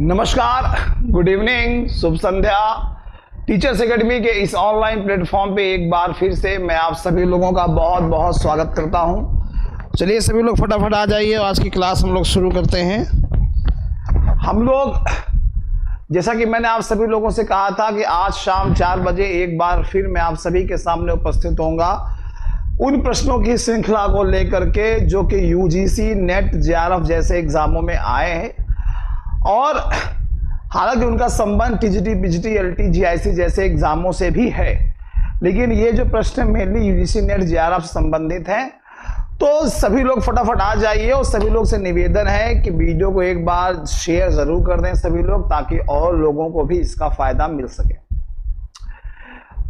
नमस्कार, good evening, शुभ संध्या। Teachers academy के इस ऑनलाइन प्लेटफॉर्म पे एक बार फिर से मैं आप सभी लोगों का बहुत बहुत स्वागत करता हूं। चलिए सभी लोग फटाफट आ जाइए, आज की क्लास हम लोग शुरू करते हैं। हम लोग जैसा कि मैंने आप सभी लोगों से कहा था कि आज शाम 4 बजे एक बार फिर मैं आप सभी के सामने उपस्थित होऊंगा उन प्रश्नों की श्रृंखला को लेकर के जो कि यूजीसी, नेट, जेआरएफ जैसे एग्जामों में आए हैं और हालांकि उनका संबंध टीजीटी, पीजीटी, एलटी, जीआईसी जैसे एग्जामों से भी है, लेकिन ये जो प्रश्न मेनली यूजीसी, नेट, जेआरएफ से संबंधित हैं। तो सभी लोग फटाफट आ जाइए और सभी लोग से निवेदन है कि वीडियो को एक बार शेयर जरूर कर दें सभी लोग, ताकि और लोगों को भी इसका फायदा मिल सके।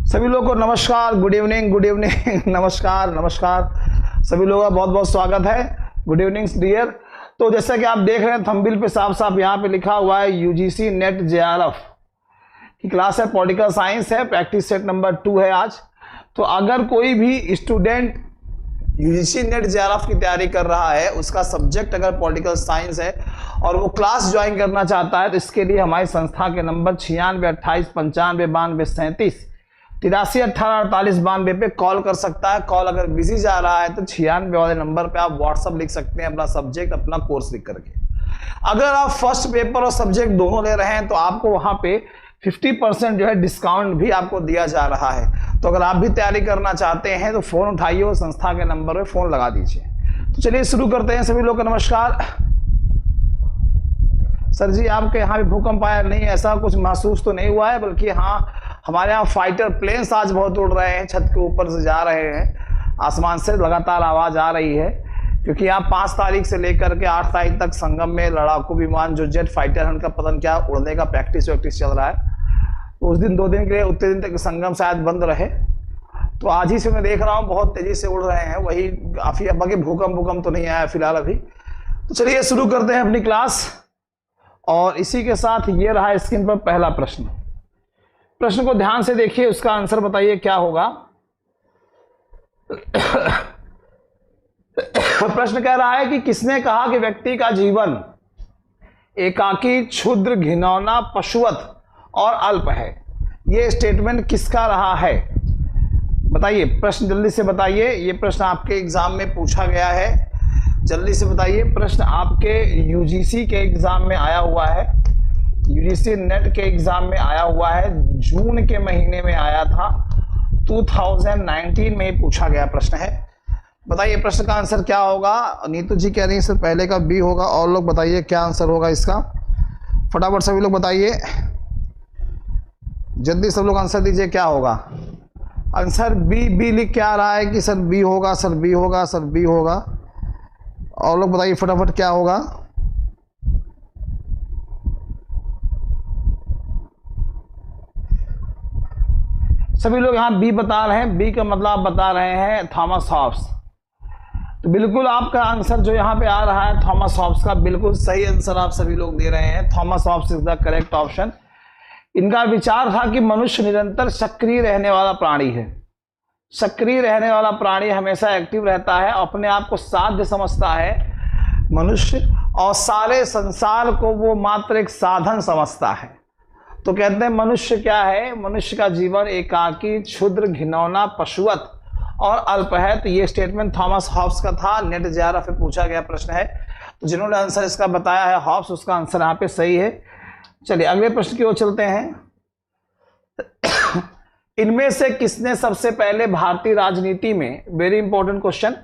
सभी लोगों को नमस्कार, गुड इवनिंग, गुड इवनिंग, नमस्कार नमस्कार, सभी लोगों का बहुत बहुत स्वागत है। Good evening dear. तो जैसा कि आप देख रहे हैं थंबनेल पे साफ साफ यहाँ पे लिखा हुआ है यूजीसी, नेट, जेआरएफ की क्लास है, पॉलिटिकल साइंस है, प्रैक्टिस सेट नंबर 2 है आज। तो अगर कोई भी स्टूडेंट यूजीसी, नेट, जेआरएफ की तैयारी कर रहा है, उसका सब्जेक्ट अगर पॉलिटिकल साइंस है और वो क्लास ज्वाइन करना चाहता है, तो इसके लिए हमारी संस्था के नंबर 96 28 95 92 37 83 18 48 92 पे कॉल कर सकता है। कॉल अगर बिजी जा रहा है तो 96 वाले नंबर पे आप व्हाट्सअप लिख सकते हैं, अपना सब्जेक्ट, अपना कोर्स लिख करके। अगर आप फर्स्ट पेपर और सब्जेक्ट दोनों ले रहे हैं तो आपको वहां पे 50% जो है डिस्काउंट भी आपको दिया जा रहा है। तो अगर आप भी तैयारी करना चाहते हैं तो फोन उठाइए और संस्था के नंबर पे फोन लगा दीजिए। तो चलिए शुरू करते हैं। सभी लोग को नमस्कार। सर जी आपके यहाँ भी भूकंप आया? नहीं, ऐसा कुछ महसूस तो नहीं हुआ है, बल्कि हाँ हमारे यहाँ फाइटर प्लेन्स आज बहुत उड़ रहे हैं, छत के ऊपर से जा रहे हैं, आसमान से लगातार आवाज आ रही है, क्योंकि यहाँ 5 तारीख से लेकर के 8 तारीख तक संगम में लड़ाकू विमान जो जेट फाइटर है उनका पता नहीं क्या उड़ने का प्रैक्टिस चल रहा है। तो उस दिन 2 दिन के लिए, उतने दिन तक संगम शायद बंद रहे, तो आज ही से मैं देख रहा हूँ बहुत तेजी से उड़ रहे हैं। वही काफी, बाकी भूकंप तो नहीं आया फिलहाल अभी। तो चलिए शुरू करते हैं अपनी क्लास। और इसी के साथ ये रहा स्क्रीन पर पहला प्रश्न। प्रश्न को ध्यान से देखिए, उसका आंसर बताइए क्या होगा। प्रश्न कह रहा है कि किसने कहा कि व्यक्ति का जीवन एकाकी, क्षुद्र, घिनौना, पशुवत और अल्प है। यह स्टेटमेंट किसका रहा है? बताइए, प्रश्न जल्दी से बताइए। यह प्रश्न आपके एग्जाम में पूछा गया है, जल्दी से बताइए। प्रश्न आपके यूजीसी के एग्जाम में आया हुआ है, यूजीसी नेट के एग्जाम में आया हुआ है, जून के महीने में आया था, 2019 में पूछा गया प्रश्न है। बताइए प्रश्न का आंसर क्या होगा। नीतू जी कह रही है सर पहले का बी होगा, और लोग बताइए क्या आंसर होगा इसका। फटाफट सभी लोग बताइए, जल्दी सब लोग आंसर दीजिए क्या होगा। आंसर बी लिख के आ रहा है कि सर बी होगा, सर बी होगा, सर बी होगा। और लोग बताइए फटाफट क्या होगा। सभी लोग यहाँ बी बता रहे हैं। बी का मतलब आप बता रहे हैं थॉमस हॉब्स। तो बिल्कुल आपका आंसर जो यहाँ पे आ रहा है थॉमस हॉब्स का, बिल्कुल सही आंसर आप सभी लोग दे रहे हैं। Thomas Hobbes is the correct option. इनका विचार था कि मनुष्य निरंतर सक्रिय रहने वाला प्राणी है। सक्रिय रहने वाला प्राणी हमेशा एक्टिव रहता है, अपने आप को साध्य समझता है मनुष्य, और सारे संसार को वो मात्र एक साधन समझता है। तो कहते हैं मनुष्य क्या है? मनुष्य का जीवन एकाकी, क्षुद्र, घिनौना, पशुवत और अल्प है। तो ये स्टेटमेंट थॉमस हॉब्स का था। नेट जेआरएफ पे पूछा गया प्रश्न है, तो जिन्होंने आंसर इसका बताया है हॉब्स, उसका आंसर यहाँ पे सही है। चलिए अगले प्रश्न की ओर चलते हैं। इनमें से किसने सबसे पहले भारतीय राजनीति में, वेरी इंपॉर्टेंट क्वेश्चन,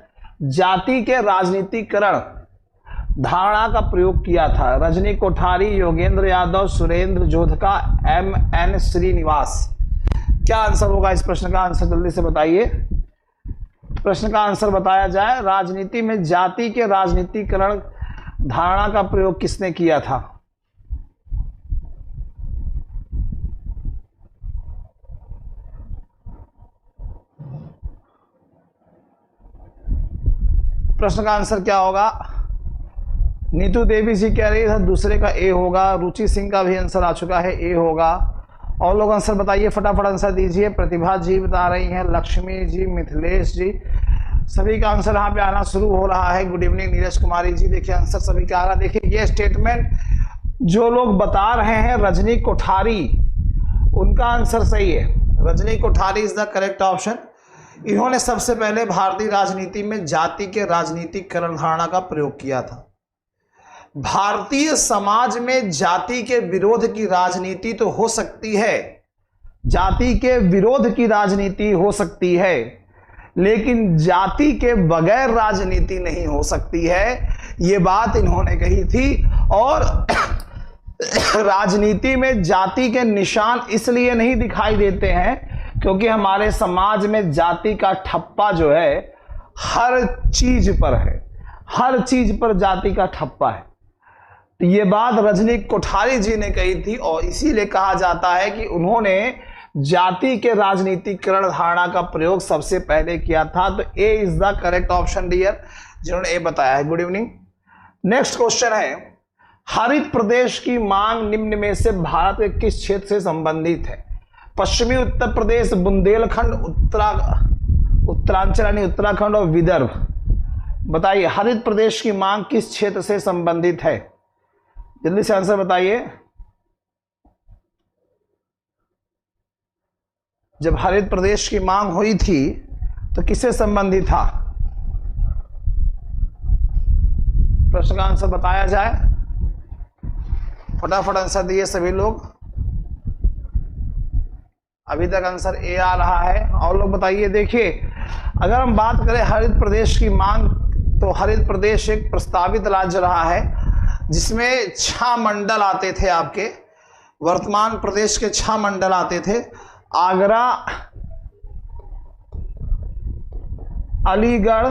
जाति के राजनीतिकरण धारणा का प्रयोग किया था? रजनी कोठारी, योगेंद्र यादव, सुरेंद्र जोधका, MN श्रीनिवास। क्या आंसर होगा इस प्रश्न का? आंसर जल्दी से बताइए। प्रश्न का आंसर बताया जाए। राजनीति में जाति के राजनीतिकरण धारणा का प्रयोग किसने किया था? प्रश्न का आंसर क्या होगा? नीतू देवी जी कह रही है दूसरे का ए होगा। रुचि सिंह का भी आंसर आ चुका है, ए होगा। और लोग आंसर बताइए, फटाफट आंसर दीजिए। प्रतिभा जी बता रही हैं, लक्ष्मी जी, मिथिलेश जी, सभी का आंसर यहाँ पे आना शुरू हो रहा है। गुड इवनिंग नीरज कुमारी जी, देखिए आंसर सभी का आ रहा है। देखिए ये स्टेटमेंट जो लोग बता रहे हैं रजनी कोठारी, उनका आंसर सही है। Rajni Kothari is the correct option. इन्होंने सबसे पहले भारतीय राजनीति में जाति के राजनीतिकरण धारणा का प्रयोग किया था। भारतीय समाज में जाति के विरोध की राजनीति तो हो सकती है, जाति के विरोध की राजनीति हो सकती है, लेकिन जाति के बगैर राजनीति नहीं हो सकती है, ये बात इन्होंने कही थी। और राजनीति में जाति के निशान इसलिए नहीं दिखाई देते हैं क्योंकि हमारे समाज में जाति का ठप्पा जो है हर चीज पर है, हर चीज पर जाति का ठप्पा है। तो ये बात रजनी कोठारी जी ने कही थी और इसीलिए कहा जाता है कि उन्होंने जाति के राजनीतिकरण धारणा का प्रयोग सबसे पहले किया था। तो A is the correct option dear, जिन्होंने ए बताया है। Good evening. नेक्स्ट क्वेश्चन है, हरित प्रदेश की मांग निम्न में से भारत के किस क्षेत्र से संबंधित है? पश्चिमी उत्तर प्रदेश, बुंदेलखंड, उत्तरांचल यानी उत्तराखंड और विदर्भ। बताइए हरित प्रदेश की मांग किस क्षेत्र से संबंधित है? जल्दी से आंसर बताइए। जब हरित प्रदेश की मांग हुई थी तो किससे संबंधित था? प्रश्न का आंसर बताया जाए, फटाफट आंसर दिए सभी लोग। अभी तक आंसर ए आ रहा है और लोग बताइए। देखिए अगर हम बात करें हरित प्रदेश की मांग, तो हरित प्रदेश एक प्रस्तावित राज्य रहा है जिसमें 6 मंडल आते थे आपके। वर्तमान प्रदेश के 6 मंडल आते थे, आगरा, अलीगढ़,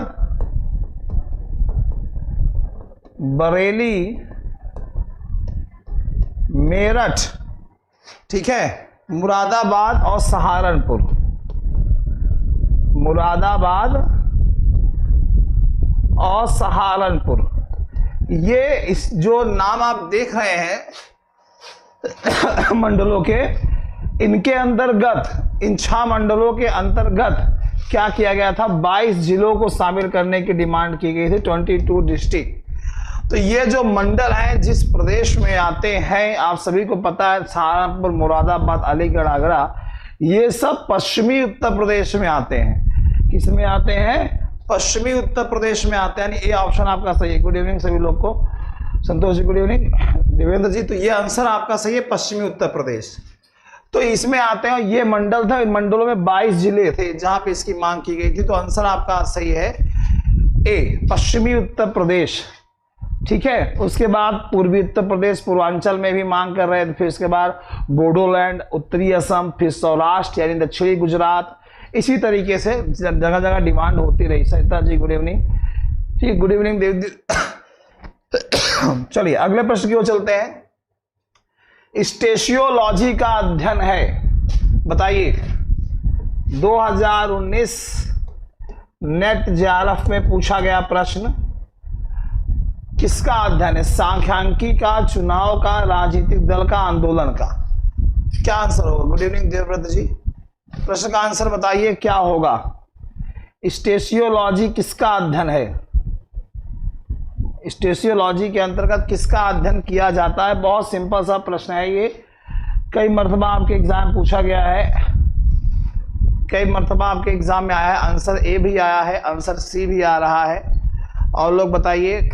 बरेली, मेरठ, ठीक है, मुरादाबाद और सहारनपुर। मुरादाबाद और सहारनपुर, ये इस जो नाम आप देख रहे हैं मंडलों के, इनके अंतर्गत, इन 6 मंडलों के अंतर्गत क्या किया गया था? 22 जिलों को शामिल करने की डिमांड की गई थी, 22 डिस्ट्रिक्ट। तो ये जो मंडल हैं जिस प्रदेश में आते हैं, आप सभी को पता है, सहारनपुर, मुरादाबाद, अलीगढ़, आगरा, ये सब पश्चिमी उत्तर प्रदेश में आते हैं। किस में आते हैं? पश्चिमी उत्तर प्रदेश में आते हैं। यानी ये ऑप्शन आपका सही है। गुड इवनिंग सभी लोग को। Santosh ji good evening. देवेंद्र जी, तो ये आंसर आपका सही है, पश्चिमी उत्तर प्रदेश। तो इसमें आते हैं, ये मंडल था, इन मंडलों में 22 जिले थे जहां पे इसकी मांग की गई थी। तो आंसर आपका सही है ए, पश्चिमी उत्तर प्रदेश, ठीक है। उसके बाद पूर्वी उत्तर प्रदेश, पूर्वांचल में भी मांग कर रहे थे। फिर उसके बाद बोडोलैंड, उत्तरी असम, फिर सौराष्ट्र यानी दक्षिणी गुजरात, इसी तरीके से जगह जगह डिमांड होती रही। Sarita ji good evening. ठीक, गुड इवनिंग देव। चलिए अगले प्रश्न की ओर चलते हैं। स्टेशियोलॉजी का अध्ययन है, बताइए 2019 नेट जेआरएफ में पूछा गया प्रश्न किसका अध्ययन है? सांख्यिकी का, चुनाव का, राजनीतिक दल का, आंदोलन का? क्या आंसर होगा? गुड इवनिंग देवव्रत जी। प्रश्न का आंसर बताइए क्या होगा? स्टेशियोलॉजी किसका अध्ययन है? स्टेशियोलॉजी के अंतर्गत किसका अध्ययन किया जाता है? बहुत सिंपल सा प्रश्न है ये, कई मर्तबा आपके एग्जाम पूछा गया है, कई मर्तबा आपके एग्जाम में आया है। आंसर ए भी आया है, आंसर सी भी आ रहा है। और लोग बताइए।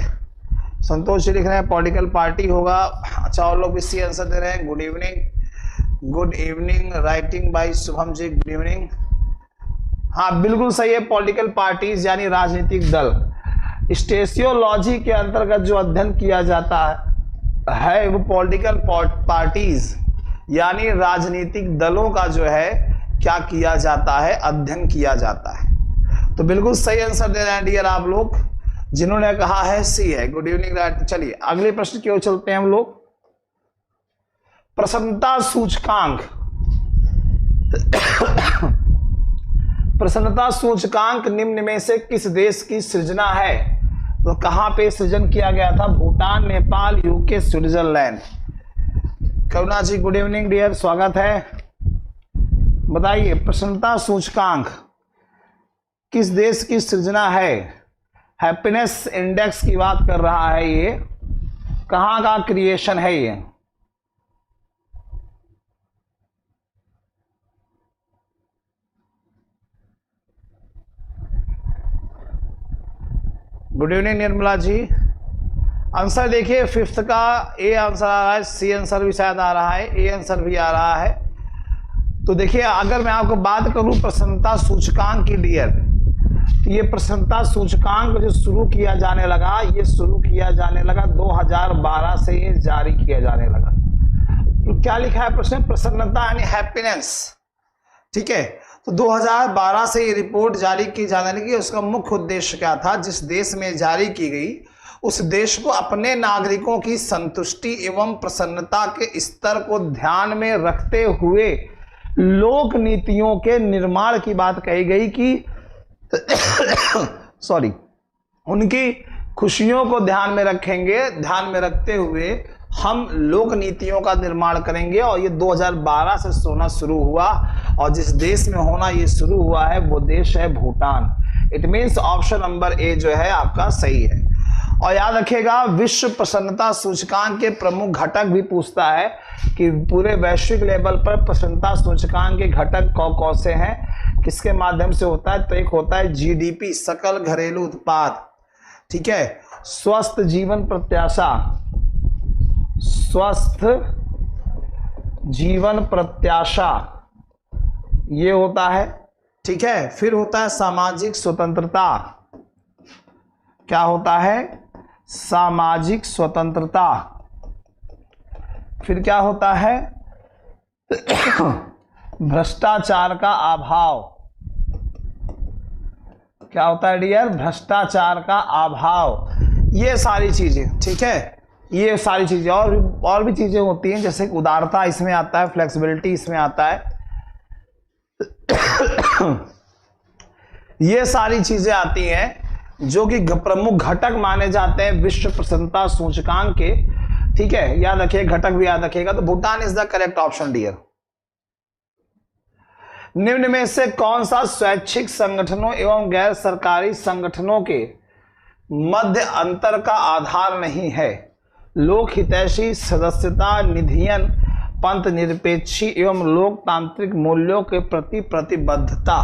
संतोष जी लिख रहे हैं पॉलिटिकल पार्टी होगा। अच्छा, और लोग भी सी आंसर दे रहे हैं। Good evening, good evening, writing by Shubham ji, good evening. हाँ बिल्कुल सही है, पॉलिटिकल पार्टीज यानी राजनीतिक दल। स्टेशियोलॉजी के अंतर्गत जो अध्ययन किया जाता है वो पॉलिटिकल पार्टीज यानी राजनीतिक दलों का जो है क्या किया जाता है? अध्ययन किया जाता है। तो बिल्कुल सही आंसर दे रहे हैं डियर आप लोग, जिन्होंने कहा है सी है। Good evening right. चलिए अगले प्रश्न की ओर चलते हैं हम लोग। प्रसन्नता सूचकांक। प्रसन्नता सूचकांक निम्न में से किस देश की सृजना है? तो कहां पे सृजन किया गया था? Bhutan, Nepal, UK, Switzerland. Karuna ji good evening dear, स्वागत है। बताइए प्रसन्नता सूचकांक किस देश की सृजना है? हैप्पीनेस इंडेक्स की बात कर रहा है ये। कहां का क्रिएशन है ये? Good evening Nirmala ji. Answer देखिए, फिफ्थ का ए आंसर आ रहा है, सी आंसर भी शायद आ रहा है, ए आंसर भी आ रहा है। तो देखिए, अगर मैं आपको बात करूं प्रसन्नता सूचकांक की डियर, तो ये प्रसन्नता सूचकांक जो शुरू किया जाने लगा, ये शुरू किया जाने लगा 2012 से ये जारी किया जाने लगा। तो क्या लिखा है प्रश्न? प्रसन्नता यानी हैप्पीनेस, ठीक है। तो 2012 से ये रिपोर्ट जारी की जाने लगी। उसका मुख्य उद्देश्य क्या था? जिस देश में जारी की गई उस देश को अपने नागरिकों की संतुष्टि एवं प्रसन्नता के स्तर को ध्यान में रखते हुए लोक नीतियों के निर्माण की बात कही गई कि सॉरी, उनकी खुशियों को ध्यान में रखेंगे, ध्यान में रखते हुए हम लोक नीतियों का निर्माण करेंगे। और ये 2012 से होना शुरू हुआ, और जिस देश में होना ये शुरू हुआ है वो देश है Bhutan. It means option number A जो है आपका सही है। और याद रखिएगा, विश्व प्रसन्नता सूचकांक के प्रमुख घटक भी पूछता है कि पूरे वैश्विक लेवल पर प्रसन्नता सूचकांक के घटक कौन से हैं, किसके माध्यम से होता है? तो एक होता है जीडीपी, सकल घरेलू उत्पाद, ठीक है। स्वस्थ जीवन प्रत्याशा, स्वस्थ जीवन प्रत्याशा ये होता है, ठीक है। फिर होता है सामाजिक स्वतंत्रता, क्या होता है? सामाजिक स्वतंत्रता। फिर क्या होता है? भ्रष्टाचार का अभाव, क्या होता है डियर? भ्रष्टाचार का अभाव। ये सारी चीजें, ठीक है, ये सारी चीजें और भी चीजें होती हैं, जैसे उदारता इसमें आता है, फ्लेक्सिबिलिटी इसमें आता है। ये सारी चीजें आती हैं जो कि प्रमुख घटक माने जाते हैं विश्व प्रसन्नता सूचकांक के, ठीक है। याद रखिए, घटक भी याद रखिएगा। तो Bhutan is the correct option dear. निम्न में से कौन सा स्वैच्छिक संगठनों एवं गैर सरकारी संगठनों के मध्य अंतर का आधार नहीं है? लोक हितैषी सदस्यता निधियन, पंथ निरपेक्षी एवं लोकतांत्रिक मूल्यों के प्रति प्रतिबद्धता।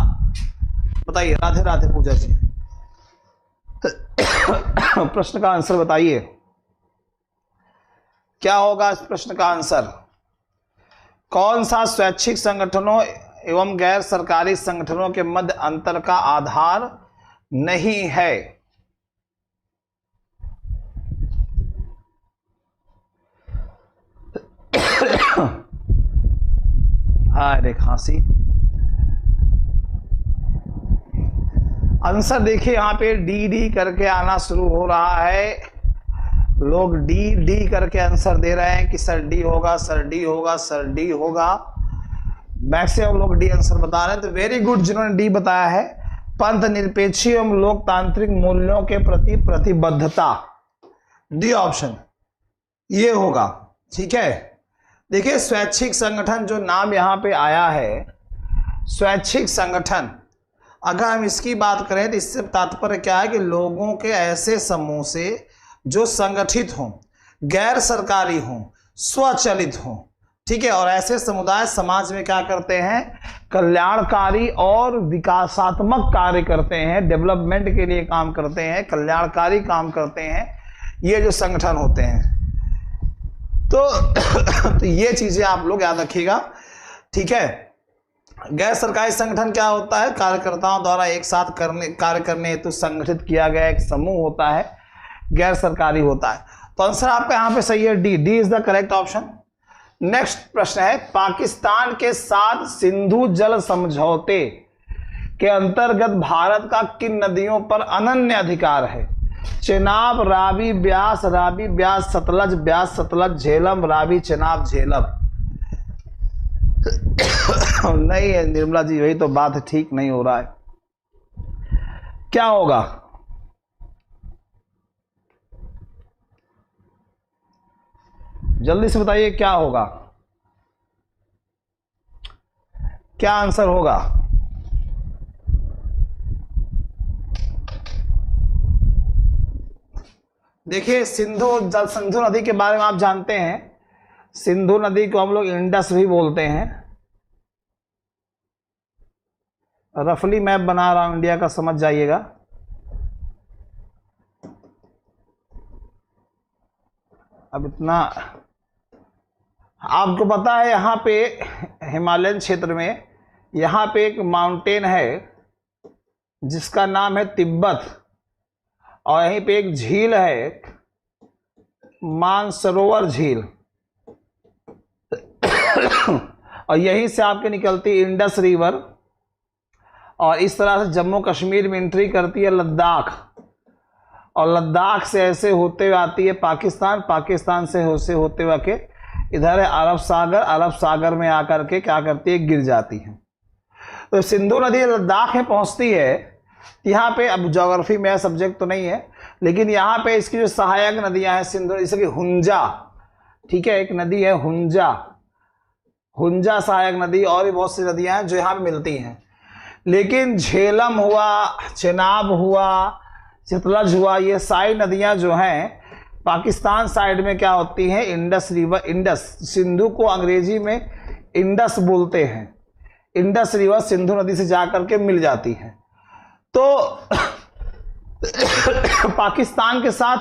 बताइए, राधे राधे पूजा जी। प्रश्न का आंसर बताइए, क्या होगा इस प्रश्न का आंसर? कौन सा स्वैच्छिक संगठनों एवं गैर सरकारी संगठनों के मध्य अंतर का आधार नहीं है? अरे खांसी। आंसर देखिए, यहां पे डी डी करके आना शुरू हो रहा है। लोग डी डी करके आंसर दे रहे हैं कि सर डी होगा, सर डी होगा, सर डी होगा। मैक्सिमम लोग डी आंसर बता रहे हैं, तो वेरी गुड जिन्होंने डी बताया है। पंथ निरपेक्षी एवं लोकतांत्रिक मूल्यों के प्रति प्रतिबद्धता, डी ऑप्शन ये होगा, ठीक है। देखिए, स्वैच्छिक संगठन जो नाम यहां पे आया है, स्वैच्छिक संगठन, अगर हम इसकी बात करें तो इससे तात्पर्य क्या है कि लोगों के ऐसे समूह से जो संगठित हों, गैर सरकारी हों, स्वचालित हों, ठीक है। और ऐसे समुदाय समाज में क्या करते हैं? कल्याणकारी और विकासात्मक कार्य करते हैं, डेवलपमेंट के लिए काम करते हैं, कल्याणकारी काम करते हैं, ये जो संगठन होते हैं। तो ये चीजें आप लोग याद रखिएगा, ठीक है। गैर सरकारी संगठन क्या होता है? कार्यकर्ताओं द्वारा एक साथ कार्य करने हेतु संगठित किया गया एक समूह होता है, गैर सरकारी होता है। तो आंसर आपका यहां पे सही है, D, D is the correct option. Next प्रश्न है, पाकिस्तान के साथ सिंधु जल समझौते के अंतर्गत भारत का किन नदियों पर अनन्य अधिकार है? चेनाब, रावी, ब्यास, रावी, ब्यास, सतलज, ब्यास, सतलज, झेलम, रावी, चेनाब, झेलम। नहीं है निर्मला जी, वही तो बात है, ठीक नहीं हो रहा है। क्या होगा? जल्दी से बताइए क्या होगा, क्या आंसर होगा? देखिए सिंधु नदी के बारे में आप जानते हैं, सिंधु नदी को हम लोग इंडस भी बोलते हैं। रफली मैप बना रहा हूं इंडिया का, समझ जाइएगा। अब इतना आपको पता है, यहाँ पे हिमालयन क्षेत्र में यहाँ पे एक माउंटेन है जिसका नाम है तिब्बत, और यहीं पे एक झील है मानसरोवर झील, और यहीं से आपके निकलती इंडस रिवर, और इस तरह से जम्मू कश्मीर में एंट्री करती है लद्दाख, और लद्दाख से ऐसे होते हुए आती है पाकिस्तान, पाकिस्तान से होते हुए के इधर है अरब सागर, अरब सागर में आकर के क्या करती है, गिर जाती है। तो सिंधु नदी लद्दाख में पहुंचती है। यहाँ पे अब ज्योग्राफी में सब्जेक्ट तो नहीं है, लेकिन यहाँ पे इसकी जो सहायक नदियां हैं सिंधु, जैसे कि हुंजा, ठीक है, एक नदी है हुंजा, हुंजा सहायक नदी, और भी बहुत सी नदियां हैं जो यहाँ पे मिलती हैं। लेकिन झेलम हुआ, चेनाब हुआ, सतलज हुआ, ये सारी नदियां जो हैं पाकिस्तान साइड में क्या होती हैं, इंडस रिवर, इंडस, सिंधु को अंग्रेजी में इंडस बोलते हैं, इंडस रिवर सिंधु नदी से जाकर के मिल जाती है। तो पाकिस्तान के साथ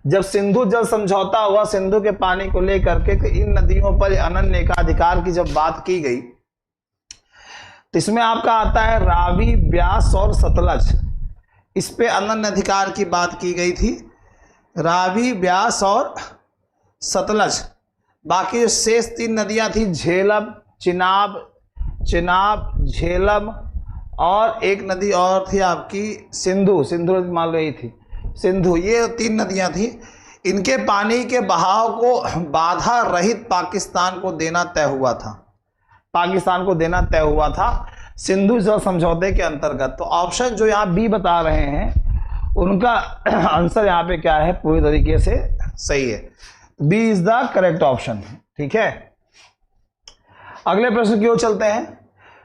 जब सिंधु जल समझौता हुआ सिंधु के पानी को लेकर के, इन नदियों पर अनन्य एकाधिकार की जब बात की गई, तो इसमें आपका आता है रावी, ब्यास और सतलज, इस पे अनन्य अधिकार की बात की गई थी, रावी, ब्यास और सतलज। बाकी जो शेष 3 नदियां थी, झेलम, चिनाब, झेलम, और एक नदी और थी आपकी सिंधु, सिंधु नदी मान रही थी, सिंधु, ये 3 नदियां थी। इनके पानी के बहाव को बाधा रहित पाकिस्तान को देना तय हुआ था, पाकिस्तान को देना तय हुआ था सिंधु जल समझौते के अंतर्गत। तो ऑप्शन जो यहाँ बी बता रहे हैं उनका आंसर यहाँ पे क्या है, पूरी तरीके से सही है, B is the correct option, ठीक है। अगले प्रश्न की ओर चलते हैं।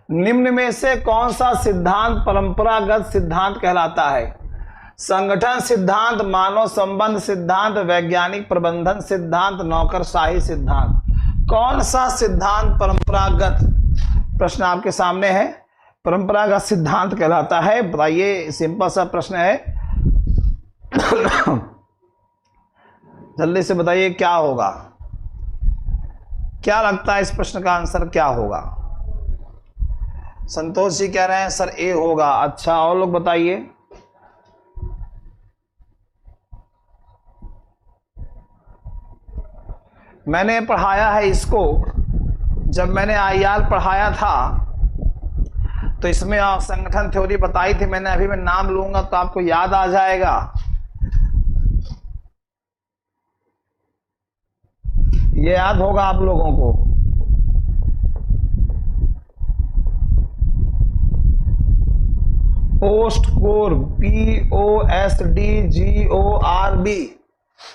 निम्न में से कौन सा सिद्धांत परंपरागत सिद्धांत कहलाता है? संगठन सिद्धांत, मानव संबंध सिद्धांत, वैज्ञानिक प्रबंधन सिद्धांत, नौकरशाही सिद्धांत। कौन सा सिद्धांत परंपरागत, प्रश्न आपके सामने है, परंपरागत सिद्धांत कहलाता है? बताइए, सिंपल सा प्रश्न है, जल्दी से बताइए क्या होगा, क्या लगता है इस प्रश्न का आंसर क्या होगा? संतोष जी कह रहे हैं सर ए होगा। अच्छा, और लोग बताइए। मैंने पढ़ाया है इसको, जब मैंने आईआर पढ़ाया था तो इसमें संगठन थ्योरी बताई थी मैंने, अभी मैं नाम लूंगा तो आपको याद आ जाएगा। ये याद होगा आप लोगों को। पोस्ट कोर, POSTGORB,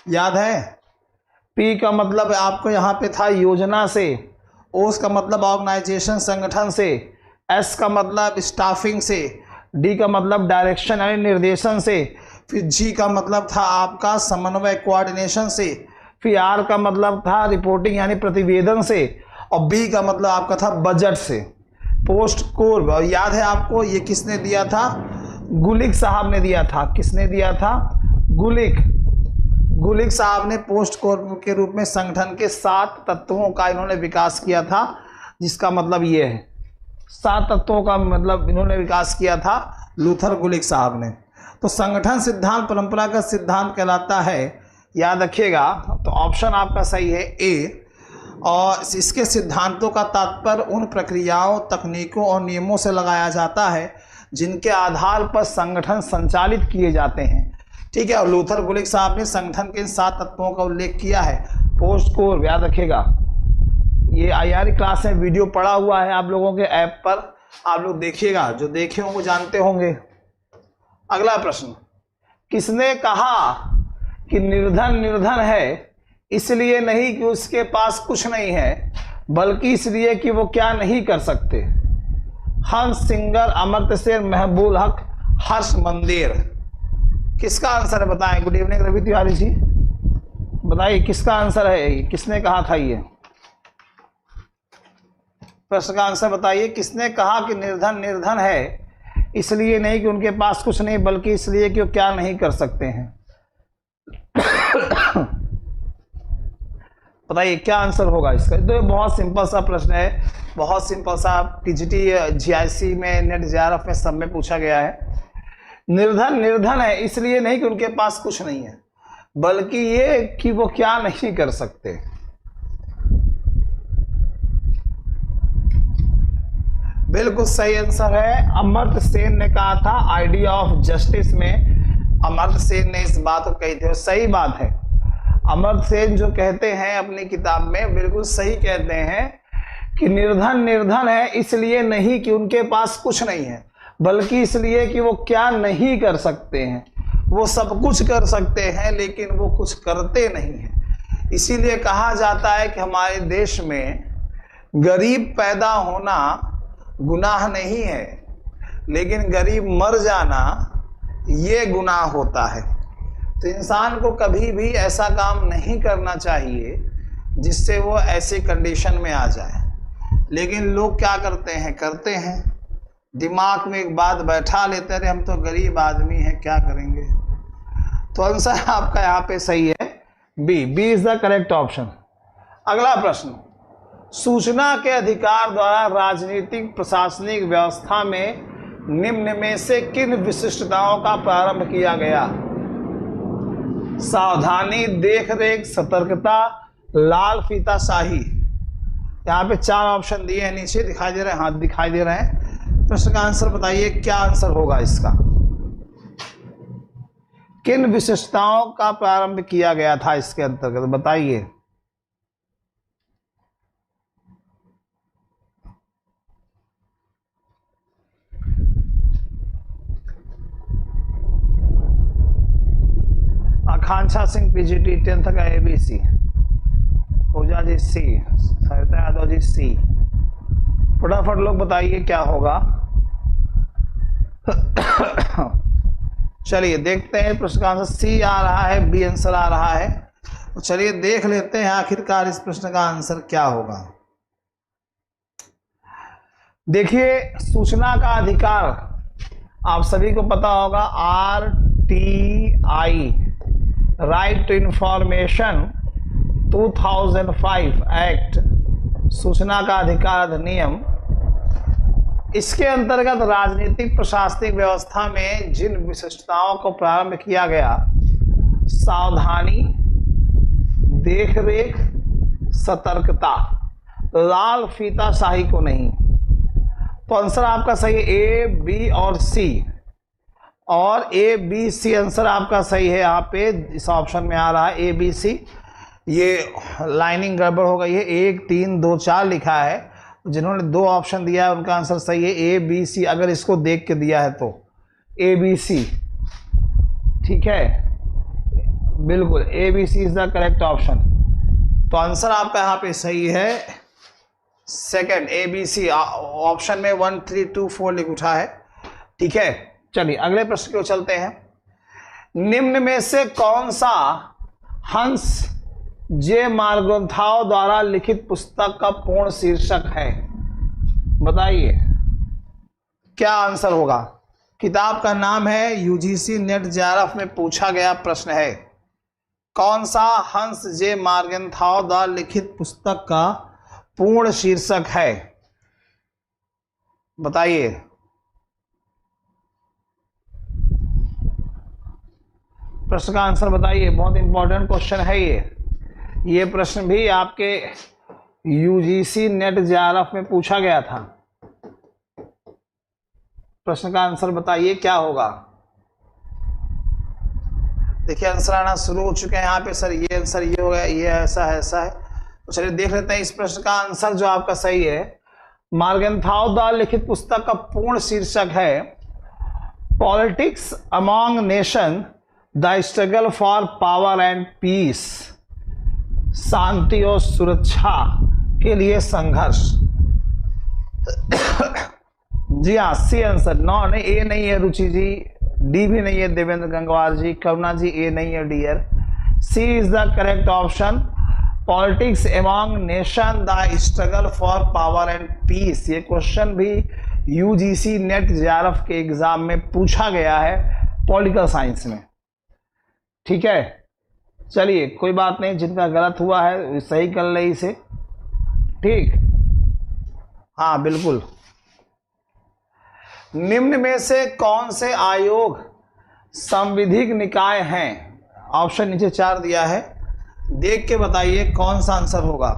याद है? P का मतलब आपको यहाँ पे था योजना से, O का मतलब ऑर्गेनाइजेशन संगठन से, S का मतलब स्टाफिंग से, D का मतलब डायरेक्शन यानी निर्देशन से, फिर G का मतलब था आपका समन्वय कोऑर्डिनेशन से, फिर R का मतलब था रिपोर्टिंग यानी प्रतिवेदन से, और B का मतलब आपका था बजट से। पोस्ट कोर, और याद है आपको ये किसने दिया था? गुलिक साहब ने दिया था। किसने दिया था? गुलिक साहब ने पोस्ट कोर के रूप में संगठन के 7 तत्वों का इन्होंने विकास किया था, जिसका मतलब ये है 7 तत्वों का मतलब इन्होंने विकास किया था लूथर गुलिक साहब ने। तो संगठन सिद्धांत परंपरागत सिद्धांत कहलाता है, याद रखिएगा। तो ऑप्शन आपका सही है ए। और इसके सिद्धांतों का तात्पर्य उन प्रक्रियाओं, तकनीकों और नियमों से लगाया जाता है जिनके आधार पर संगठन संचालित किए जाते हैं, ठीक है। और लूथर गुलिक साहब ने संगठन के इन 7 तत्वों का उल्लेख किया है। पोस्ट कोर, याद रखिएगा, ये आईआर क्लास में वीडियो पड़ा हुआ है आप लोगों के ऐप पर, आप लोग देखिएगा, जो देखे होंगे जानते होंगे। अगला प्रश्न, किसने कहा कि निर्धन है इसलिए नहीं कि उसके पास कुछ नहीं है, बल्कि इसलिए कि वो क्या नहीं कर सकते? हंस सिंगर, अमर्त्य सेन, महबूब हक, हर्ष मंदिर। किसका आंसर है बताएं? Good evening Ravi Tiwari ji. बताइए किसका आंसर है, किसने कहा था ये प्रश्न का आंसर बताइए। किसने कहा कि निर्धन निर्धन है इसलिए नहीं कि उनके पास कुछ नहीं, बल्कि इसलिए कि वो क्या नहीं कर सकते हैं। बताइए क्या आंसर होगा इसका। तो बहुत सिंपल सा प्रश्न है, बहुत सिंपल सा, टीजीटी जीआईसी में, नेट जेआरएफ में, सब में पूछा गया है। निर्धन निर्धन है इसलिए नहीं कि उनके पास कुछ नहीं है, बल्कि ये कि वो क्या नहीं कर सकते। बिल्कुल सही आंसर है। अमर्त्य सेन ने कहा था आइडिया ऑफ जस्टिस में, अमर्त्य सेन ने इस बात को कही थी और सही बात है। अमर्त्य सेन जो कहते हैं अपनी किताब में, बिल्कुल सही कहते हैं कि निर्धन निर्धन है इसलिए नहीं कि उनके पास कुछ नहीं है, बल्कि इसलिए कि वो क्या नहीं कर सकते हैं। वो सब कुछ कर सकते हैं लेकिन वो कुछ करते नहीं हैं। इसीलिए कहा जाता है कि हमारे देश में गरीब पैदा होना गुनाह नहीं है, लेकिन गरीब मर जाना ये गुनाह होता है। तो इंसान को कभी भी ऐसा काम नहीं करना चाहिए जिससे वो ऐसी कंडीशन में आ जाए, लेकिन लोग क्या करते हैं दिमाग में एक बात बैठा लेते रहे, हम तो गरीब आदमी हैं क्या करेंगे। तो आंसर आपका यहाँ पे सही है, B is the correct option. अगला प्रश्न, सूचना के अधिकार द्वारा राजनीतिक प्रशासनिक व्यवस्था में निम्न में से किन विशिष्टताओं का प्रारंभ किया गया। सावधानी, देखरेख, सतर्कता, लाल फीताशाही। यहाँ पे 4 ऑप्शन दिए हैं, नीचे दिखाई दे रहे हैं, हाथ दिखाई दे रहे हैं। प्रश्न का आंसर बताइए क्या आंसर होगा इसका। किन विशिष्टताओं का प्रारंभ किया गया था इसके अंतर्गत, बताइए। आकांक्षा सिंह पीजीटी 10th का ABC, पूजा जी सी, सरिता यादव जी सी। फटाफट लोग बताइए क्या होगा। चलिए देखते हैं, प्रश्न का आंसर सी आ रहा है, बी आंसर आ रहा है। तो चलिए देख लेते हैं आखिरकार इस प्रश्न का आंसर क्या होगा। देखिए सूचना का अधिकार आप सभी को पता होगा, RTI, right to information 2005 act, सूचना का अधिकार अधिनियम। इसके अंतर्गत राजनीतिक प्रशासनिक व्यवस्था में जिन विशिष्टताओं को प्रारंभ किया गया, सावधानी, देखरेख, सतर्कता, लाल फीताशाही को नहीं। तो आंसर आपका सही है ए, बी और सी, और ए बी सी आंसर आपका सही है। यहाँ पे इस ऑप्शन में आ रहा है ABC। ये लाइनिंग गड़बड़ हो गई है, 1 3 2 4 लिखा है, जिन्होंने 2 ऑप्शन दिया है उनका आंसर सही है ABC। अगर इसको देख के दिया है तो ABC, ठीक है, बिल्कुल ABC is the correct option. तो आंसर आपका यहाँ पे सही है सेकंड ABC, ऑप्शन में 1 3 2 4 लिख उठा है, ठीक है। चलिए अगले प्रश्न की ओर चलते हैं। निम्न में से कौन सा हंस जे मार्गोंथाव द्वारा लिखित पुस्तक का पूर्ण शीर्षक है, बताइए क्या आंसर होगा। किताब का नाम है, UGC नेट जेआरएफ में पूछा गया प्रश्न है, कौन सा हंस जे मार्गोंथाव द्वारा लिखित पुस्तक का पूर्ण शीर्षक है, बताइए। प्रश्न का आंसर बताइए, बहुत इंपॉर्टेंट क्वेश्चन है ये प्रश्न भी आपके UGC नेट जेआरएफ में पूछा गया था। प्रश्न का आंसर बताइए क्या होगा। देखिए आंसर आना शुरू हो चुके हैं यहाँ पे। सर ये आंसर ये हो गया, ये ऐसा है, ऐसा है। तो चलिए देख लेते हैं इस प्रश्न का आंसर जो आपका सही है। मार्गेंथाव द्वारा लिखित पुस्तक का पूर्ण शीर्षक है politics among nation, the struggle for power and peace, शांति और सुरक्षा के लिए संघर्ष। जी हाँ, सी आंसर। नो नहीं, ए नहीं है रुचि जी, डी भी नहीं है देवेंद्र गंगवार जी, करुणा जी ए नहीं है dear, C C is the correct option. Politics among nation the struggle for power and peace, ये क्वेश्चन भी यूजीसी नेट जेआरएफ के एग्जाम में पूछा गया है पॉलिटिकल साइंस में। ठीक है, चलिए कोई बात नहीं, जिनका गलत हुआ है सही कर ले इसे। ठीक, हाँ बिल्कुल। निम्न में से कौन से आयोग संविधिक निकाय हैं? ऑप्शन नीचे 4 दिया है, देख के बताइए कौन सा आंसर होगा।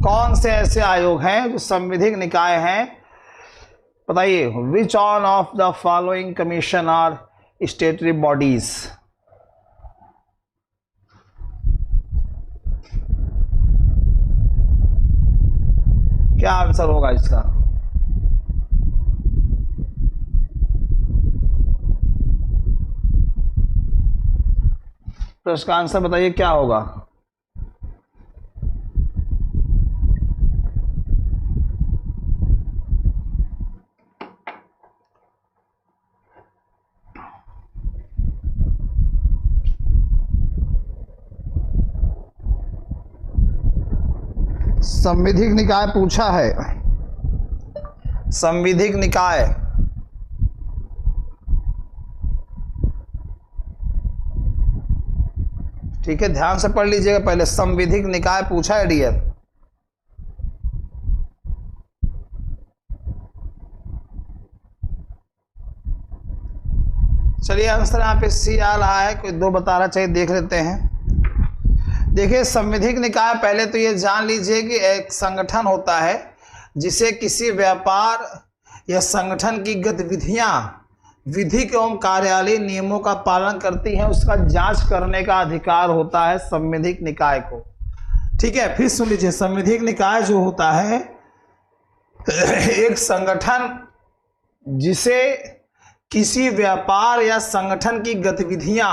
कौन से ऐसे आयोग हैं जो संविधिक निकाय हैं, बताइए। Which one of the following commission are statutory bodies? क्या आंसर होगा इसका? प्रश्न का आंसर बताइए क्या होगा। संविधिक निकाय पूछा है, संविधिक निकाय। ठीक है, ध्यान से पढ़ लीजिएगा पहले, संविधिक निकाय पूछा है डियर। चलिए आंसर यहाँ पे सी आ रहा है, कोई 2 बता रहा, चाहिए देख लेते हैं। देखिए संविधिक निकाय, पहले तो ये जान लीजिए कि एक संगठन होता है जिसे किसी व्यापार या संगठन की गतिविधियां विधिक एवं कार्यालयीय नियमों का पालन करती हैं, उसका जांच करने का अधिकार होता है संविधिक निकाय को। ठीक है, फिर सुन लीजिए, संविधिक निकाय जो होता है एक संगठन जिसे किसी व्यापार या संगठन की गतिविधियां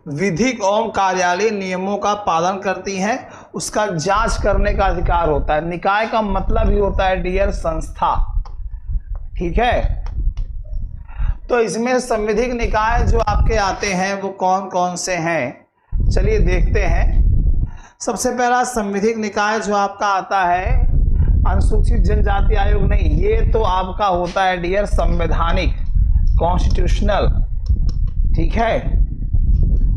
विधिक एवं कार्यालयीय नियमों का पालन करती हैं, उसका जांच करने का अधिकार होता है। निकाय का मतलब ही होता है डियर संस्था। ठीक है, तो इसमें संविधिक निकाय जो आपके आते हैं वो कौन कौन से हैं, चलिए देखते हैं। सबसे पहला संविधिक निकाय जो आपका आता है अनुसूचित जनजाति आयोग, नहीं, ये तो आपका होता है डियर संवैधानिक, कॉन्स्टिट्यूशनल। ठीक है,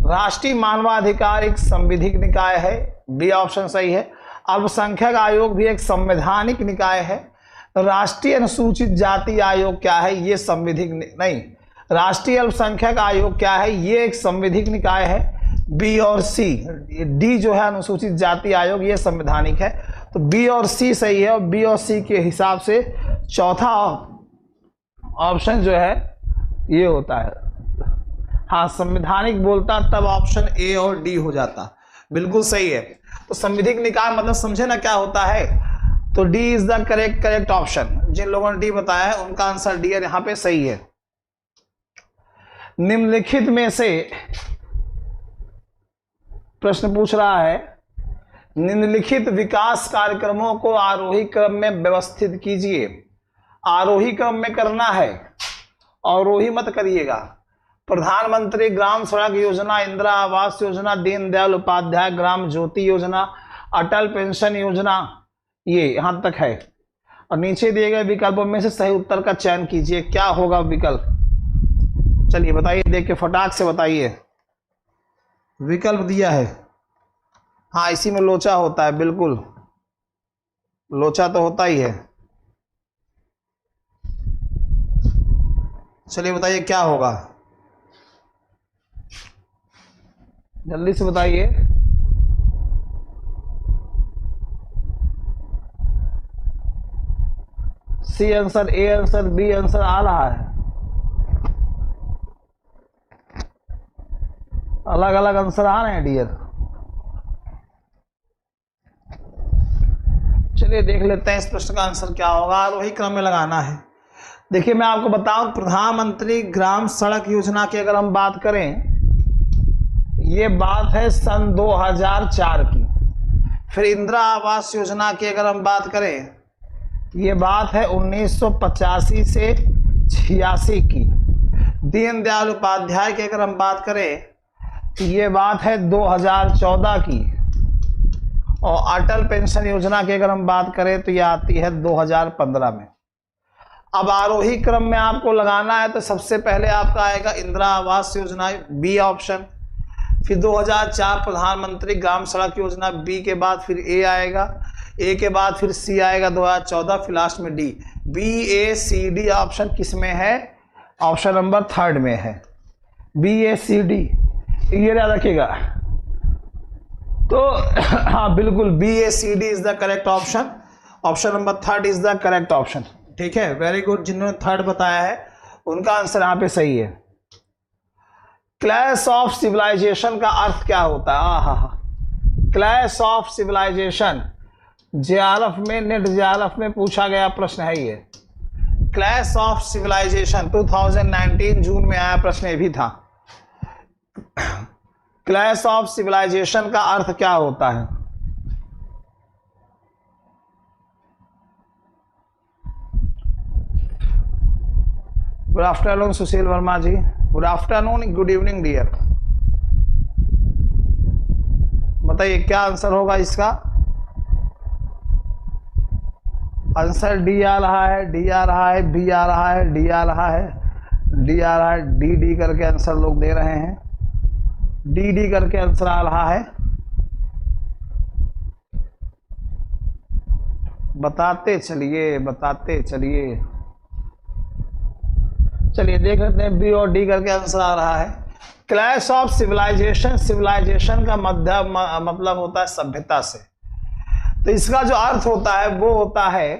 राष्ट्रीय मानवाधिकार एक संविधिक निकाय है, बी ऑप्शन सही है। अल्पसंख्यक आयोग भी एक संवैधानिक निकाय है। राष्ट्रीय अनुसूचित जाति आयोग क्या है, ये संविधिक नहीं। राष्ट्रीय अल्पसंख्यक आयोग क्या है, ये एक संविधिक निकाय है। बी और सी, डी जो है अनुसूचित जाति आयोग, ये संवैधानिक है। तो बी और सी सही है, और बी और सी के हिसाब से चौथा ऑप्शन जो है ये होता है। हाँ, संवैधानिक बोलता तब ऑप्शन ए और डी हो जाता, बिल्कुल सही है। तो संविधिक निकाय मतलब समझे ना क्या होता है, तो D is the correct option. जिन लोगों ने डी बताया है उनका आंसर डी यहां पे सही है। निम्नलिखित में से प्रश्न पूछ रहा है, निम्नलिखित विकास कार्यक्रमों को आरोही क्रम में व्यवस्थित कीजिए। आरोही क्रम में करना है, अवरोही मत करिएगा। प्रधानमंत्री ग्राम सड़क योजना, इंदिरा आवास योजना, दीनदयाल उपाध्याय ग्राम ज्योति योजना, अटल पेंशन योजना, ये यहां तक है। और नीचे दिए गए विकल्पों में से सही उत्तर का चयन कीजिए। क्या होगा विकल्प, चलिए बताइए, देख के फटाक से बताइए। विकल्प दिया है, हाँ इसी में लोचा होता है, बिल्कुल लोचा तो होता ही है। चलिए बताइए क्या होगा, जल्दी से बताइए। C answer, A answer, B answer आ रहा है, अलग अलग आंसर आ रहे हैं डियर। चलिए देख लेते हैं इस प्रश्न का आंसर क्या होगा। आरोही क्रम में लगाना है। देखिए मैं आपको बताऊं, प्रधानमंत्री ग्राम सड़क योजना की अगर हम बात करें, ये बात है सन 2004 की। फिर इंदिरा आवास योजना की अगर हम बात करें, ये बात है 1985 से 86 की। दीनदयाल उपाध्याय की अगर हम बात करें ये बात है 2014 की। और अटल पेंशन योजना की अगर हम बात करें तो ये आती है 2015 में। अब आरोही क्रम में आपको लगाना है तो सबसे पहले आपका आएगा इंदिरा आवास योजना, बी ऑप्शन। फिर 2004 प्रधानमंत्री ग्राम सड़क योजना, बी के बाद फिर ए आएगा, ए के बाद फिर सी आएगा 2014, फिर लास्ट में D. B A C D option किस में है? ऑप्शन नंबर 3 में है, बी ए सी डी। ये याद रखिएगा। तो हाँ बिल्कुल, B A C D is the correct option. Option number 3 is the correct option. ठीक है, वेरी गुड। जिन्होंने 3 बताया है उनका आंसर यहाँ पे सही है। क्लैश ऑफ सिविलाइजेशन का अर्थ क्या होता है? हाँ, क्लैश ऑफ सिविलाइजेशन जेआरएफ में, नेट जेआरएफ में पूछा गया प्रश्न है ये। क्लैश ऑफ सिविलाइजेशन 2019 जून में आया प्रश्न ये भी था। क्लैश ऑफ सिविलाइजेशन का अर्थ क्या होता है? Good afternoon Sushil Verma ji. Good afternoon, good evening dear. बताइए क्या आंसर होगा इसका? आंसर डी आ रहा है, डी आ रहा है, बी आ रहा है, डी आ रहा है, डी आ रहा है, डी डी करके आंसर लोग दे रहे हैं। डी डी करके आंसर आ रहा है। बताते चलिए, बताते चलिए। चलिए देख लेते हैं, बी और डी करके आंसर आ रहा है। क्लैश ऑफ सिविलाइजेशन, सिविलाइजेशन का मतलब होता है सभ्यता से। तो इसका जो अर्थ होता है वो होता है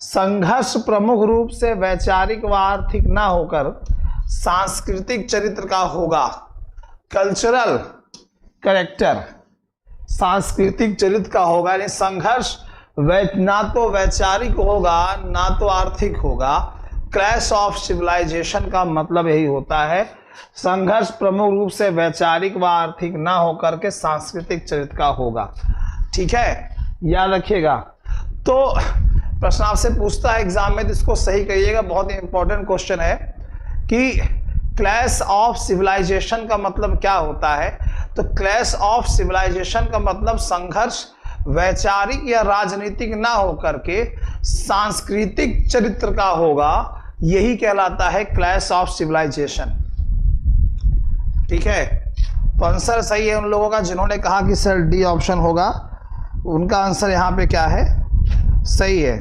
संघर्ष प्रमुख रूप से वैचारिक व आर्थिक ना होकर सांस्कृतिक चरित्र का होगा। कल्चरल कैरेक्टर, सांस्कृतिक चरित्र का होगा। यानी संघर्ष ना तो वैचारिक होगा ना तो आर्थिक होगा। क्लैश ऑफ सिविलाइजेशन का मतलब यही होता है, संघर्ष प्रमुख रूप से वैचारिक व आर्थिक ना होकर के सांस्कृतिक चरित्र का होगा। ठीक है, याद रखिएगा। तो प्रश्न आपसे पूछता है एग्जाम में, तो इसको सही करिएगा, बहुत इंपॉर्टेंट क्वेश्चन है कि क्लैश ऑफ सिविलाइजेशन का मतलब क्या होता है। तो क्लैश ऑफ सिविलाइजेशन का मतलब संघर्ष वैचारिक या राजनीतिक ना होकर के सांस्कृतिक चरित्र का होगा, यही कहलाता है क्लैश ऑफ सिविलाइजेशन। ठीक है, तो आंसर सही है उन लोगों का जिन्होंने कहा कि सर डी ऑप्शन होगा, उनका आंसर यहां पे क्या है? सही है।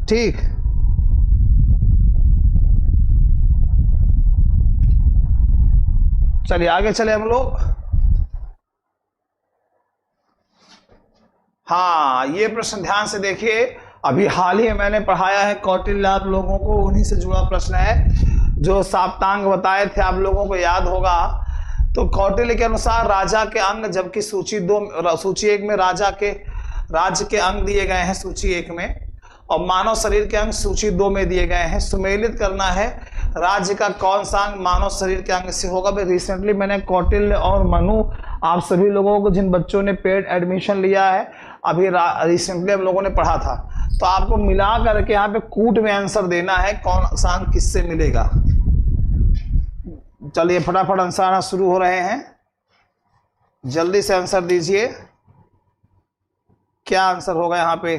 ठीक, चलिए आगे चले हम लोग। हाँ, ये प्रश्न ध्यान से देखिए, अभी हाल ही मैंने पढ़ाया है कौटिल्य आप लोगों को, उन्हीं से जुड़ा प्रश्न है। जो साप्तांग बताए थे आप लोगों को याद होगा। तो कौटिल्य के अनुसार राजा के अंग, जबकि सूची 1 में राज्य के अंग दिए गए हैं सूची 1 में, और मानव शरीर के अंग सूची 2 में दिए गए हैं। सुमेलित करना है राज्य का कौन सा अंग मानव शरीर के अंग से होगा। भाई रिसेंटली मैंने कौटिल्य और मनु, आप सभी लोगों को जिन बच्चों ने पेड एडमिशन लिया है, अभी रिसेंटली हम लोगों ने पढ़ा था। तो आपको मिला करके यहाँ पे कूट में आंसर देना है कौन सा अंग किससे मिलेगा। चलिए फटाफट आंसर आना शुरू हो रहे हैं, जल्दी से आंसर दीजिए। क्या आंसर होगा यहाँ पे?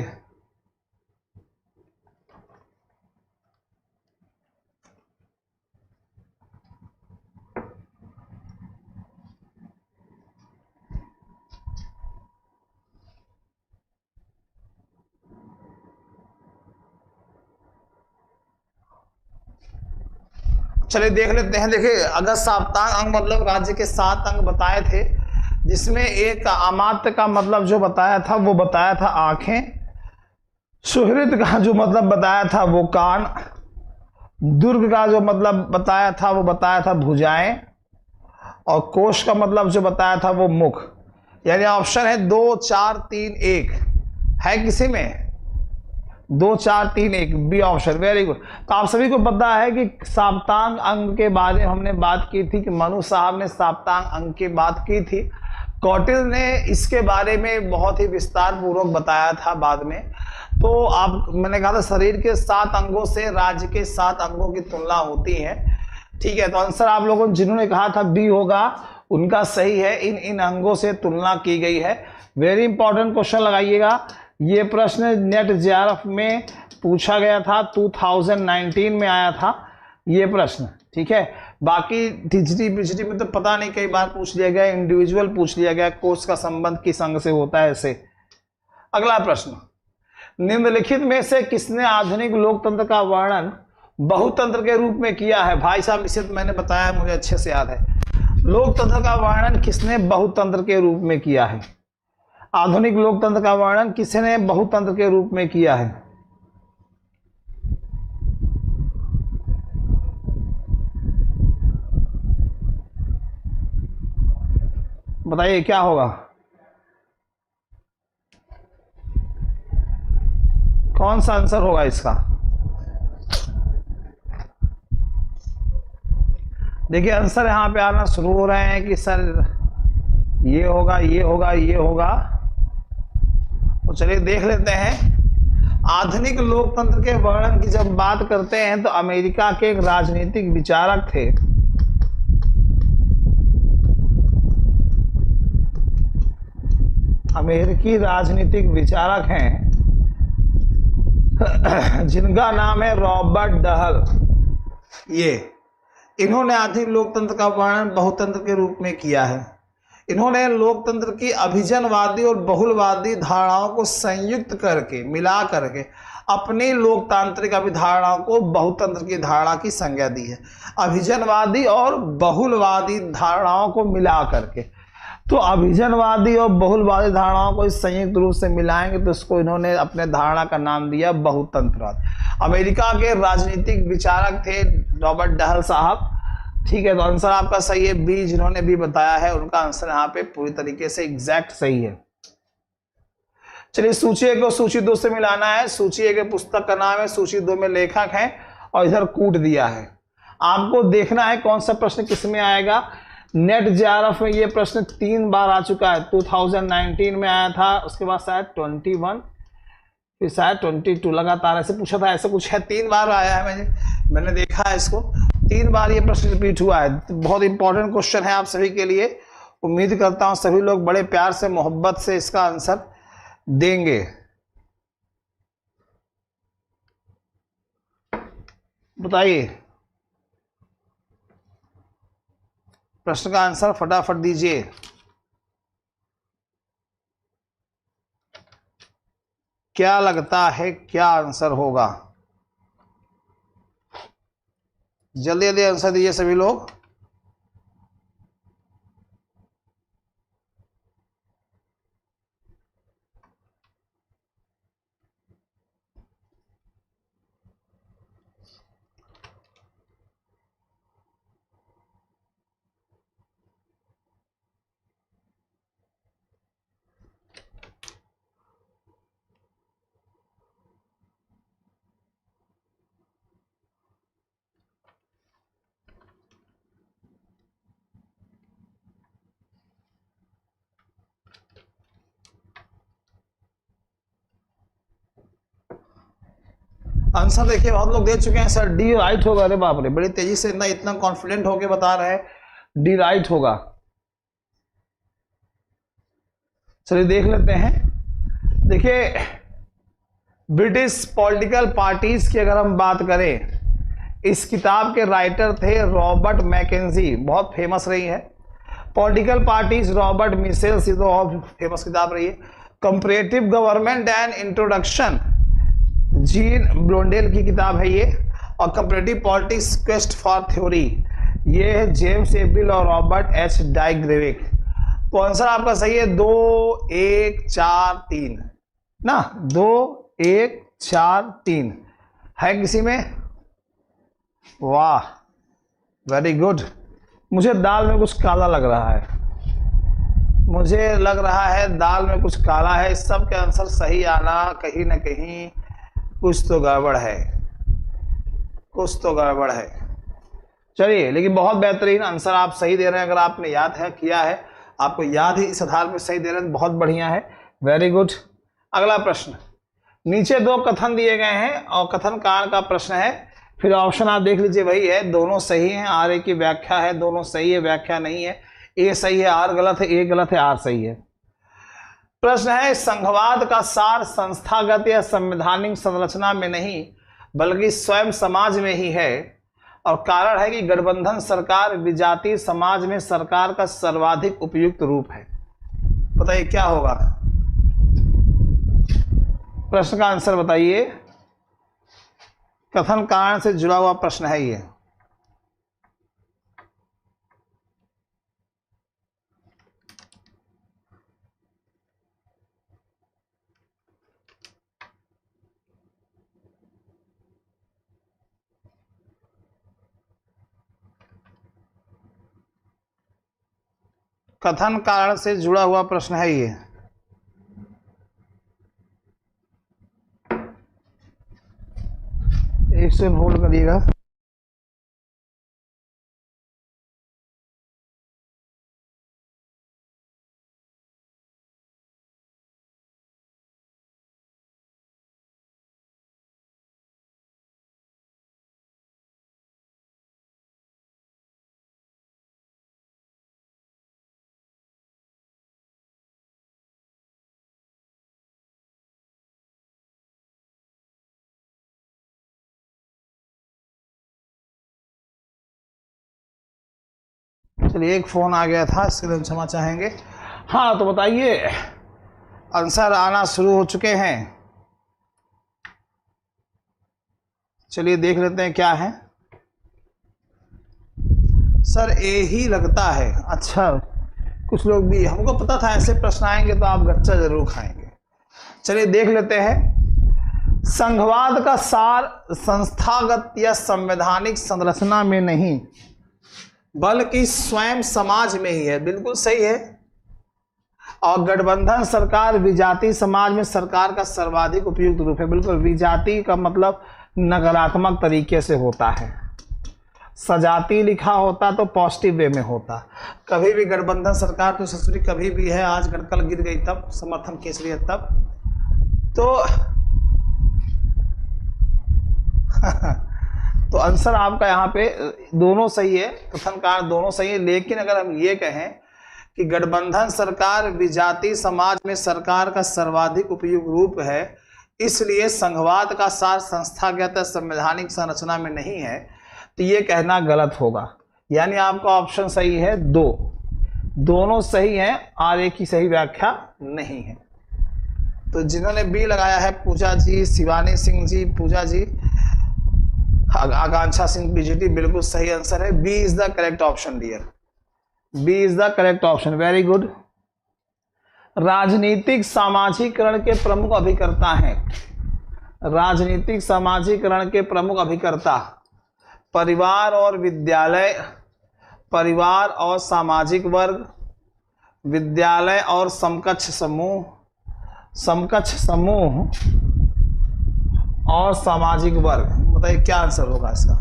चलिए देख लेते हैं। देखिए, अगर साप्तांग अंग मतलब राज्य के 7 अंग बताए थे, जिसमें एक अमात्य का मतलब जो बताया था वो बताया था आंखें, सुहृद का जो मतलब बताया था वो कान, दुर्ग का जो मतलब बताया था वो बताया था भुजाएं, और कोश का मतलब जो बताया था वो मुख। यानी ऑप्शन है 2 4 3 1 है किसी में? 2 4 3 1 बी ऑप्शन, वेरी गुड। तो आप सभी को पता है कि साप्तांग अंग के बारे में हमने बात की थी, कि मनु साहब ने साप्तांग अंग की बात की थी। कौटिल्य ने इसके बारे में बहुत ही विस्तार पूर्वक बताया था बाद में। तो मैंने कहा था शरीर के 7 अंगों से राज्य के 7 अंगों की तुलना होती है। ठीक है, तो आंसर आप लोगों जिन्होंने कहा था बी होगा, उनका सही है, इन इन अंगों से तुलना की गई है। वेरी इंपॉर्टेंट क्वेश्चन लगाइएगा, ये प्रश्न नेट जेआरएफ में पूछा गया था, 2019 में आया था ये प्रश्न, ठीक है। बाकी टीचरी पिछड़ी में तो पता नहीं, कई बार पूछ लिया गया, इंडिविजुअल पूछ लिया गया, कोर्स का संबंध किस अंग से होता है ऐसे। अगला प्रश्न, निम्नलिखित में से किसने आधुनिक लोकतंत्र का वर्णन बहुतंत्र के रूप में किया है? भाई साहब इसे तो मैंने बताया, मुझे अच्छे से याद है। लोकतंत्र का वर्णन किसने बहुतंत्र के रूप में किया है? आधुनिक लोकतंत्र का वर्णन किसने बहुतंत्र के रूप में किया है? बताइए क्या होगा, कौन सा आंसर होगा इसका? देखिए आंसर यहां पे आना शुरू हो रहे हैं कि सर ये होगा, ये होगा, ये होगा। तो चलिए देख लेते हैं। आधुनिक लोकतंत्र के वर्णन की जब बात करते हैं तो अमेरिका के एक राजनीतिक विचारक थे, अमेरिकी राजनीतिक विचारक हैं जिनका नाम है रॉबर्ट डहल। ये इन्होंने आधुनिक लोकतंत्र का वर्णन बहुतंत्र के रूप में किया है। इन्होंने लोकतंत्र की अभिजनवादी और बहुलवादी धारणाओं को संयुक्त करके, मिला करके अपनी लोकतांत्रिक अभिधारणाओं को बहुतंत्र की धारणा की संज्ञा दी है। अभिजनवादी और बहुलवादी धारणाओं को मिला करके, तो अभिजनवादी और बहुलवादी धारणाओं को इस संयुक्त रूप से मिलाएंगे तो इसको इन्होंने अपने धारणा का नाम दिया बहुतंत्रवाद। अमेरिका के राजनीतिक विचारक थे रॉबर्ट डहल साहब, ठीक है। तो आंसर आपका सही है, बी जिन्होंने भी बताया है उनका आंसर यहाँ पे पूरी तरीके से एग्जैक्ट सही है। चलिए सूची 1 को सूची 2 से मिलाना है। सूची 1 के पुस्तक का नाम है, सूची 2 में लेखक है और इधर कूट दिया है। आपको देखना है कौन सा प्रश्न किस में आएगा। नेट जेआरएफ में ये प्रश्न 3 बार आ चुका है। 2019 में आया था, उसके बाद शायद 21, फिर शायद 22, लगातार ऐसे पूछा था, ऐसे कुछ है। 3 बार आया है, मैंने देखा है इसको, 3 बार ये प्रश्न रिपीट हुआ है। तो बहुत इंपॉर्टेंट क्वेश्चन है आप सभी के लिए। उम्मीद करता हूं सभी लोग बड़े प्यार से, मोहब्बत से इसका आंसर देंगे। बताइए प्रश्न का आंसर फटाफट दीजिए। क्या लगता है क्या आंसर होगा? जल्दी जल्दी आंसर दीजिए सभी लोग। आंसर देखिए बहुत लोग दे चुके हैं सर, डी राइट होगा। अरे बाप रे, बड़ी तेजी से इतना कॉन्फिडेंट होके बता रहे हैं, डी राइट होगा। चलिए देख लेते हैं। देखिए ब्रिटिश पॉलिटिकल पार्टीज की अगर हम बात करें, इस किताब के राइटर थे रॉबर्ट मैकेंजी, बहुत फेमस रही है। पॉलिटिकल पार्टीज रॉबर्ट मिशेल, ये तो और फेमस किताब रही है। Comparative government and introduction, Jean Blondel की किताब है ये। और comparative politics quest for theory, ये है जेम्स एबिल और रॉबर्ट एच डाइग्रेविक। तो आंसर आपका सही है 2 1 4 3 ना, 2 1 4 3 है किसी में? वाह वेरी गुड। मुझे दाल में कुछ काला लग रहा है, मुझे लग रहा है दाल में कुछ काला है। इस सब के आंसर सही आना कहीं ना कहीं कुछ तो गड़बड़ है, कुछ तो गड़बड़ है। चलिए लेकिन बहुत बेहतरीन आंसर आप सही दे रहे हैं। अगर आपने याद है किया है, आपको याद है इस आधार पर सही दे रहे हैं, बहुत बढ़िया है, वेरी गुड। अगला प्रश्न, नीचे 2 कथन दिए गए हैं और कथन कांड का प्रश्न है। फिर ऑप्शन आप देख लीजिए, वही है, दोनों सही हैं, आर्य की व्याख्या है, दोनों सही है, व्याख्या नहीं है। ए सही है, आर गलत है, ए गलत है, आर सही है। प्रश्न है, संघवाद का सार संस्थागत या संवैधानिक संरचना में नहीं बल्कि स्वयं समाज में ही है, और कारण है कि गठबंधन सरकार विजातीय समाज में सरकार का सर्वाधिक उपयुक्त रूप है। बताइए क्या होगा, प्रश्न का आंसर बताइए। कथन कारण से जुड़ा हुआ प्रश्न है ये। कथन कारण से जुड़ा हुआ प्रश्न है ये। एक सेकंड होल्ड करिएगा। चलिए एक फोन आ गया था, इसके लिए क्षमा चाहेंगे। हाँ तो बताइए, आंसर आना शुरू हो चुके हैं। चलिए देख लेते हैं क्या है। सर ए ही लगता है। अच्छा, कुछ लोग भी, हमको पता था ऐसे प्रश्न आएंगे तो आप गच्चा जरूर खाएंगे। चलिए देख लेते हैं। संघवाद का सार संस्थागत या संवैधानिक संरचना में नहीं बल्कि स्वयं समाज में ही है। बिल्कुल सही है। और गठबंधन सरकार विजातीय समाज में सरकार का सर्वाधिक उपयुक्त रूप है। बिल्कुल, विजातीय का मतलब नकारात्मक तरीके से होता है, सजाती लिखा होता तो पॉजिटिव वे में होता। कभी भी गठबंधन सरकार तो ससुरी कभी भी है, आज कल गिर गई तब, समर्थन केसरी है तब तो तो आंसर आपका यहाँ पे दोनों सही है, कथन कारण दोनों सही है। लेकिन अगर हम ये कहें कि गठबंधन सरकार विजातीय समाज में सरकार का सर्वाधिक उपयुक्त रूप है, इसलिए संघवाद का सार संस्थागत संवैधानिक संरचना में नहीं है, तो ये कहना गलत होगा। यानी आपका ऑप्शन सही है दो, दोनों सही हैं, और एक ही सही व्याख्या नहीं है। तो जिन्होंने बी लगाया है, पूजा जी, शिवानी सिंह जी, पूजा जी, आकांक्षा सिंह पीजीटी, बिल्कुल सही आंसर है। B is the correct option dear, B is the correct option, very good. राजनीतिक सामाजिकरण के प्रमुख अभिकर्ता हैं। राजनीतिक सामाजिकरण के प्रमुख अभिकर्ता परिवार और विद्यालय, परिवार और सामाजिक वर्ग, विद्यालय और समकक्ष समूह, समकक्ष समूह और सामाजिक वर्ग। बताइए क्या आंसर होगा इसका,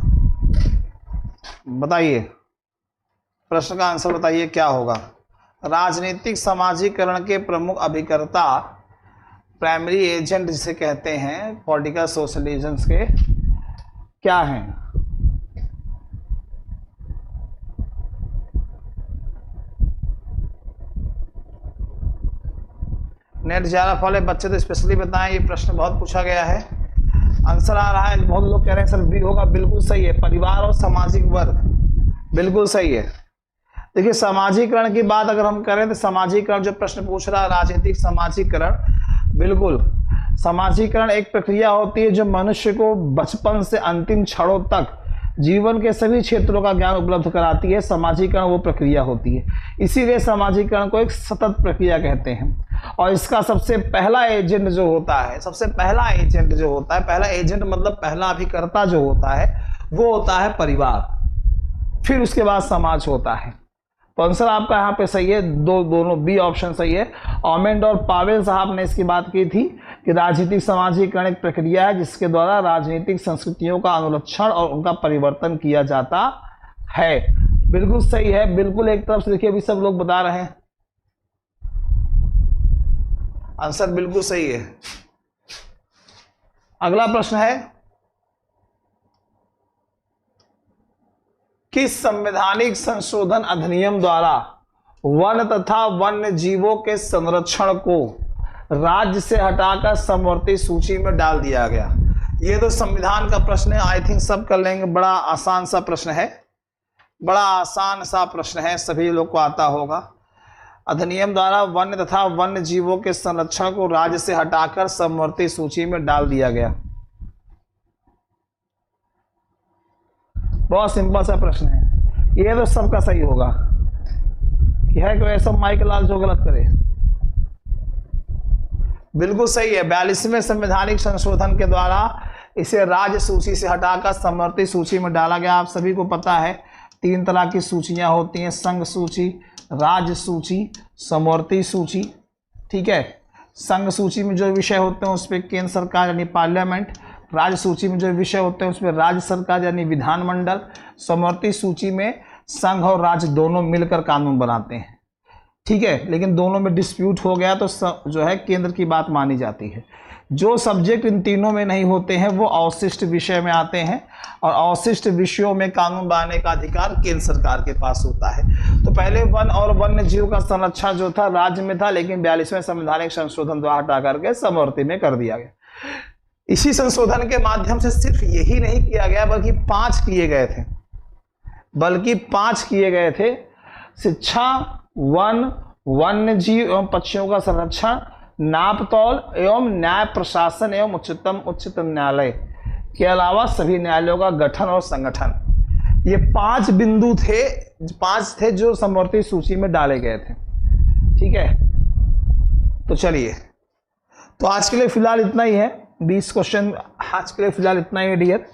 बताइए प्रश्न का आंसर बताइए क्या होगा। राजनीतिक सामाजिकरण के प्रमुख अभिकर्ता, प्राइमरी एजेंट जिसे कहते हैं, पॉलिटिकल सोशलिज्म के क्या हैं? नेट ज्यादा वाले बच्चे तो स्पेशली बताएं, ये प्रश्न बहुत पूछा गया है। आंसर आ रहा है, बहुत लोग कह रहे हैं सर बी होगा, बिल्कुल सही है। परिवार और सामाजिक वर्ग, बिल्कुल सही है। देखिए सामाजिकरण की बात अगर हम करें तो सामाजिकरण जो प्रश्न पूछ रहा है, राजनीतिक सामाजिकरण, बिल्कुल सामाजिकरण एक प्रक्रिया होती है जो मनुष्य को बचपन से अंतिम क्षणों तक जीवन के सभी क्षेत्रों का ज्ञान उपलब्ध कराती है। सामाजिकरण वो प्रक्रिया होती है, इसीलिए सामाजिकरण को एक सतत प्रक्रिया कहते हैं। और इसका सबसे पहला एजेंट जो होता है, सबसे पहला एजेंट जो होता है, पहला एजेंट मतलब पहला अभिकर्ता जो होता है वो होता है परिवार, फिर उसके बाद समाज होता है। तो आंसर आपका यहाँ पे सही है, दोनों बी ऑप्शन सही है। ऑमेंड और पावेल साहब ने इसकी बात की थी कि राजनीतिक सामाजिकरण एक प्रक्रिया है जिसके द्वारा राजनीतिक संस्कृतियों का अनुरक्षण और उनका परिवर्तन किया जाता है। बिल्कुल सही है, बिल्कुल एक तरफ से देखिए अभी सब लोग बता रहे हैं, आंसर बिल्कुल सही है। अगला प्रश्न है, किस संवैधानिक संशोधन अधिनियम द्वारा वन तथा वन्य जीवों के संरक्षण को राज्य से हटाकर समवर्ती सूची में डाल दिया गया। ये तो संविधान का प्रश्न है, आई थिंक सब कर लेंगे। बड़ा आसान सा प्रश्न है, बड़ा आसान सा प्रश्न है, सभी लोग को आता होगा। अधिनियम द्वारा वन्य तथा वन्य जीवों के संरक्षण को राज्य से हटाकर समवर्ती सूची में डाल दिया गया। बहुत सिंपल सा प्रश्न है, ये तो सबका सही होगा। कि है कोई ऐसा माइक लाल जो गलत करे? बिल्कुल सही है। 42वें संवैधानिक संशोधन के द्वारा इसे राज्य सूची से हटाकर समवर्ती सूची में डाला गया। आप सभी को पता है 3 तरह की सूचियां होती हैं, संघ सूची, राज्य सूची, समवर्ती सूची। ठीक है, संघ सूची में जो विषय होते हैं उस पर केंद्र सरकार यानी पार्लियामेंट, राज्य सूची में जो विषय होते हैं उसमें राज्य सरकार यानी विधानमंडल, समवर्ती सूची में संघ और राज्य दोनों मिलकर कानून बनाते हैं। ठीक है, लेकिन दोनों में डिस्प्यूट हो गया तो जो है केंद्र की बात मानी जाती है। जो सब्जेक्ट इन तीनों में नहीं होते हैं वो अवशिष्ट विषय में आते हैं, और अवशिष्ट विषयों में कानून बनाने का अधिकार केंद्र सरकार के पास होता है। तो पहले वन और वन्य जीव का संरक्षण जो था राज्य में था, लेकिन 42वें संवैधानिक संशोधन द्वारा हटा करके समवर्ती में कर दिया गया। इसी संशोधन के माध्यम से सिर्फ यही नहीं किया गया बल्कि 5 किए गए थे। शिक्षा, वन, वन्य जीव एवं पक्षियों का संरक्षण, नापतौल एवं न्याय प्रशासन एवं उच्चतम न्यायालय के अलावा सभी न्यायालयों का गठन और संगठन। ये 5 बिंदु थे, 5 थे जो समवर्ती सूची में डाले गए थे। ठीक है, तो चलिए, तो आज के लिए फिलहाल इतना ही है। 20 क्वेश्चन आज के लिए फिलहाल इतना ही है डियर।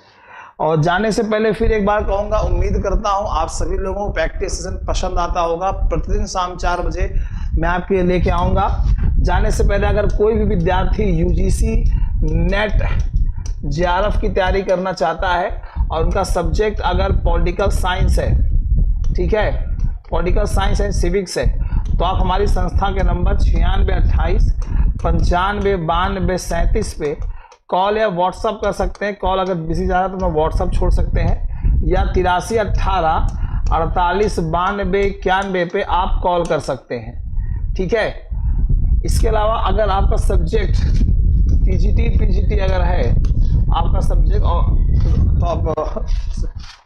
और जाने से पहले फिर एक बार कहूँगा, उम्मीद करता हूँ आप सभी लोगों को प्रैक्टिस सेशन पसंद आता होगा। प्रतिदिन शाम 4 बजे मैं आपके लिए लेके आऊँगा। जाने से पहले अगर कोई भी विद्यार्थी यूजीसी नेट जेआरएफ की तैयारी करना चाहता है और उनका सब्जेक्ट अगर पॉलिटिकल साइंस है, ठीक है, पॉलिटिकल साइंस एंड सिविक्स है, तो आप हमारी संस्था के नंबर 9628 95 92 37 पे कॉल या व्हाट्सअप कर सकते हैं। कॉल अगर बिजी जा रहा है तो मैं व्हाट्सअप छोड़ सकते हैं, या 83 18 48 92 91 पे आप कॉल कर सकते हैं। ठीक है, इसके अलावा अगर आपका सब्जेक्ट टीजीटी पीजीटी अगर है आपका सब्जेक्ट, तो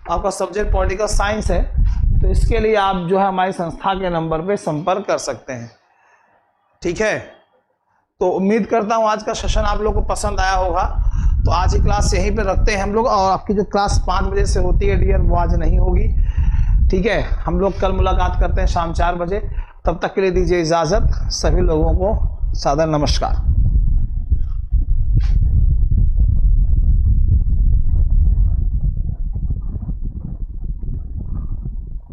आपका सब्जेक्ट पॉलिटिकल साइंस है, तो इसके लिए आप जो है हमारी संस्था के नंबर पे संपर्क कर सकते हैं। ठीक है, तो उम्मीद करता हूँ आज का सेशन आप लोगों को पसंद आया होगा। तो आज की क्लास यहीं पे रखते हैं हम लोग, और आपकी जो क्लास 5 बजे से होती है डियर वो आज नहीं होगी। ठीक है, हम लोग कल मुलाकात करते हैं शाम 4 बजे। तब तक के लिए दीजिए इजाज़त। सभी लोगों को सादर नमस्कार।